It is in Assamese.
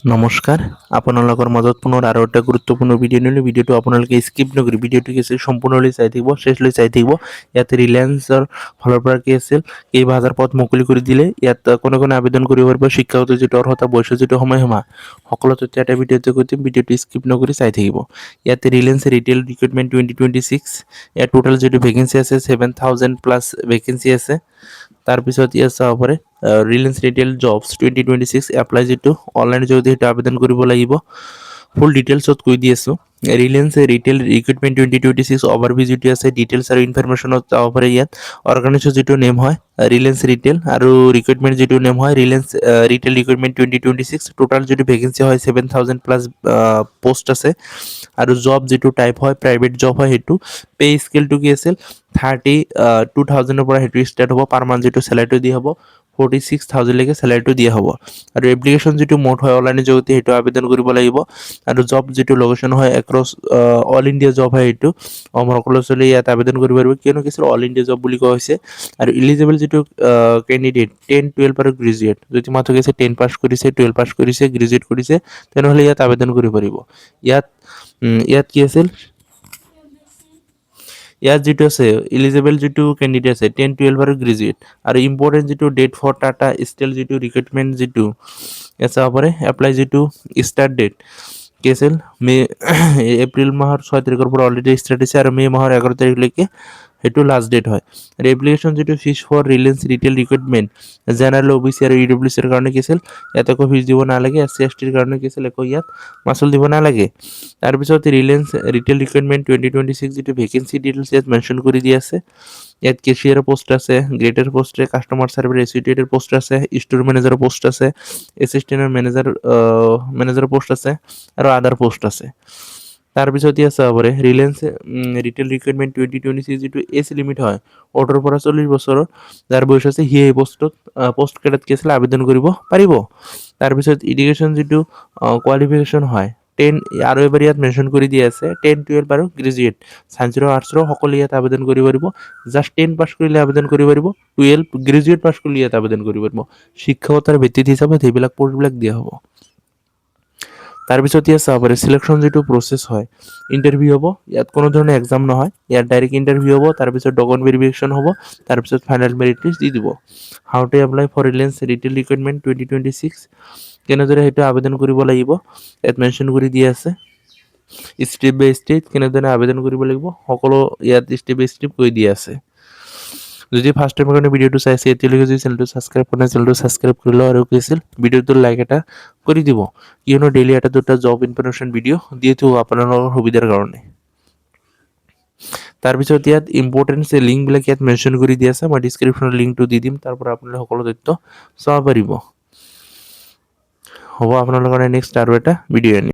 নমস্কাৰ আপোনালোকৰ মাজত পুনৰ আৰু এটা গুৰুত্বপূৰ্ণ ভিডিঅ' নিলে ভিডিঅ'টো আপোনালোকে স্কিপ নকৰি ভিডিঅ'টো সম্পূৰ্ণলৈ চাই থাকিব শেষলৈ চাই থাকিব ইয়াতে ৰিলায়েন্সৰ ফালৰ পৰা কি আছিল কেইবাহাজাৰ পদ মুকলি কৰি দিলে ইয়াত কোনে কোনে আবেদন কৰিব পাৰিব শিক্ষাগত যিটো অৰ্হতা বয়সৰ যিটো সময়সীমা সকলো তথ্য এটা ভিডিঅ'তে কৈ দিম ভিডিঅ'টো স্কিপ নকৰি চাই থাকিব ইয়াতে ৰিলায়েন্স ৰিটেইল ৰিক্ৰুটমেণ্ট 2026 ইয়াত টোটাল যিটো ভেকেঞ্চি আছে 7000 প্লাছ ভেকেঞ্চি আছে তাৰপিছত ইয়াত চাব পাৰে ৰিলায়েন্স ৰিটেইল জবছ 2026 এপ্লাই যিটো অনলাইন যোগেদি সেইটো আবেদন কৰিব লাগিব ফুল ডিটেইলছত কৈ দি আছোঁ ৰিলায়েন্স ৰিটেইল ৰিক্ৰুটমেণ্ট 2026 অভাৰভিউ যিটো আছে ডিটেইলছ আৰু ইনফৰমেশ্যনত যাব পাৰে ইয়াত অৰ্গেনাইজেশ্যন যিটো নেম হয় ৰিলায়েন্স ৰিটেইল আৰু ৰিক্ৰুটমেণ্ট যিটো নেম হয় ৰিলায়েন্স ৰিটেইল ৰিক্ৰুটমেণ্ট 2026 টোটাল যিটো ভেকেঞ্চি হয় 7000 প্লাছ পোষ্ট আছে আৰু জব যিটো টাইপ হয় প্ৰাইভেট জব হয় সেইটো পে স্কেলটো কি আছিল 32,000 পৰা সেইটো ষ্টাৰ্ট হ'ব পাৰ মান্থ যিটো চেলাৰিটো দিয়া হ'ব 46,000 লৈকে চেলাৰিটো দিয়া হ'ব আৰু এপ্লিকেশ্যন যিটো মোড হয় অনলাইনৰ জৰিয়তে সেইটো আবেদন কৰিব লাগিব আৰু জব যিটো লোকেশ্যন হয় এক্ৰছ অল ইণ্ডিয়া জব হয় সেইটো সকলো চলি ইয়াত আবেদন কৰিব পাৰিব কিয়নো কিছু অল ইণ্ডিয়া জব বুলি কোৱা হৈছে আৰু ইলিজিবল যিটো কেণ্ডিডেট 10, 12 আৰু গ্ৰেজুৱেট যদি মাত্ৰ আছে 10 পাছ কৰিছে 12 পাছ কৰিছে গ্ৰেজুৱেট কৰিছে তেনেহ'লে ইয়াত আবেদন কৰিব পাৰিব ইয়াত কি আছিল ইয়াত যিটো আছে ইলিজিবল যিটো কেণ্ডিডেট আছে 10, 12 আৰু গ্ৰেজুৱেট আৰু ইম্পৰ্টেণ্ট যিটো ডেট ফৰ টাটা ষ্টিল যিটো ৰিক্ৰুটমেণ্ট যিটো ইয়াত চাব পাৰে এপ্লাই যিটো ষ্টাৰ্ট ডেট কি আছিল মে এপ্ৰিল মাহৰ 6 তাৰিখৰ পৰা অলৰেডি ষ্টাৰ্ট হৈছে আৰু মে মাহৰ 11 তাৰিখলৈকে সেইটো লাষ্ট ডেট হয় আৰু এপ্লিকেশ্যন যিটো fees for Reliance retail recruitment general OBC আৰু EWCৰ কাৰণে কি আছিল ইয়াত একো ফিজ দিব নালাগে SC/STৰ কাৰণে কি আছিল একো ইয়াত মাচুল দিব নালাগে তাৰপিছত ৰিলায়েন্স ৰিটেইল ৰিক্ৰুটমেণ্ট 2026 যিটো ভেকেঞ্চি ডিটেইলছ ইয়াত মেনশ্যন কৰি দিয়া আছে ইয়াত কেচিয়াৰৰ পোষ্ট আছে গ্ৰেডাৰ পোষ্ট আছে কাষ্টমাৰ চাৰ্ভিচ এছ'চিয়েটেডৰ পোষ্ট আছে ষ্ট'ৰ মেনেজাৰৰ পোষ্ট আছে এছিষ্টেণ্ট মেনেজাৰৰ পোষ্ট আছে আৰু আদাৰ পোষ্ট আছে তাৰপিছত ইয়াত চাব পাৰে ৰিলায়েন্স ৰিটেইল ৰিক্ৰুটমেণ্ট 2026 যিটো এজ লিমিট হয় 18 পৰা 40 বছৰৰ যাৰ বয়স আছে সি এই পোষ্ট কেইটাত কি আছিলে আবেদন কৰিব পাৰিব তাৰপিছত এডুকেশ্যন যিটো কোৱালিফিকেশ্যন হয় 10 আৰু এবাৰ ইয়াত মেনশ্যন কৰি দিয়া আছে 10, 12 আৰু গ্ৰেজুৱেট ছায়েন্সৰ আৰ্টছৰ সকলো ইয়াত আবেদন কৰিব পাৰিব জাষ্ট 10 পাছ কৰিলে আবেদন কৰিব পাৰিব 12 গ্ৰেজুৱেট পাছ কৰিলে ইয়াত আবেদন কৰিব পাৰিব শিক্ষকতাৰ ভিত্তিত হিচাপত সেইবিলাক পষ্টবিলাক দিয়া হ'ব তাৰপিছত ইয়াত চাব পাৰে চিলেকশ্যন যিটো প্ৰচেছ হয় ইণ্টাৰভিউ হ'ব ইয়াত কোনো ধৰণৰ এক্সাম নহয় ইয়াত ডাইৰেক্ট ইণ্টাৰভিউ হ'ব তাৰপিছত ডকুমেণ্ট ভেৰিফিকেশ্যন হ'ব তাৰপিছত ফাইনেল মেৰিট লিষ্ট দি দিব how to apply for Reliance retail recruitment 2026 কেনেদৰে সেইটো আবেদন কৰিব লাগিব ইয়াত মেনশ্যন কৰি দিয়া আছে ষ্টেপ বাই ষ্টেপ কেনেদৰে আবেদন কৰিব লাগিব সকলো ইয়াত ষ্টেপ বাই ষ্টেপ কৈ দিয়া আছে যদি ফাৰ্ষ্ট টাইমৰ কাৰণে ভিডিঅ'টো চাইছে এতিয়ালৈকে যদি চেনেলটো ছাবস্ক্ৰাইব কৰা নাই চেনেলটো ছাবস্ক্ৰাইব কৰি লওক আৰু কি আছিল ভিডিঅ'টোৰ লাইক এটা কৰি দিব কিয়নো ডেইলি এটা দুটা জব ইনফৰমেশ্যন ভিডিঅ' দিয়ে থাকোঁ আপোনালোকৰ সুবিধাৰ কাৰণে তাৰপিছত ইয়াত ইম্পৰ্টেণ্ট লিংকবিলাক ইয়াত মেনশ্যন কৰি দিয়া আছে মই ডিছক্ৰিপশ্যনৰ লিংকটো দি দিম তাৰ পৰা আপোনালোকে সকলো তথ্য চাব পাৰিব হ'ব আপোনালোকৰ নেক্সট আৰু এটা ভিডিঅ' আনিম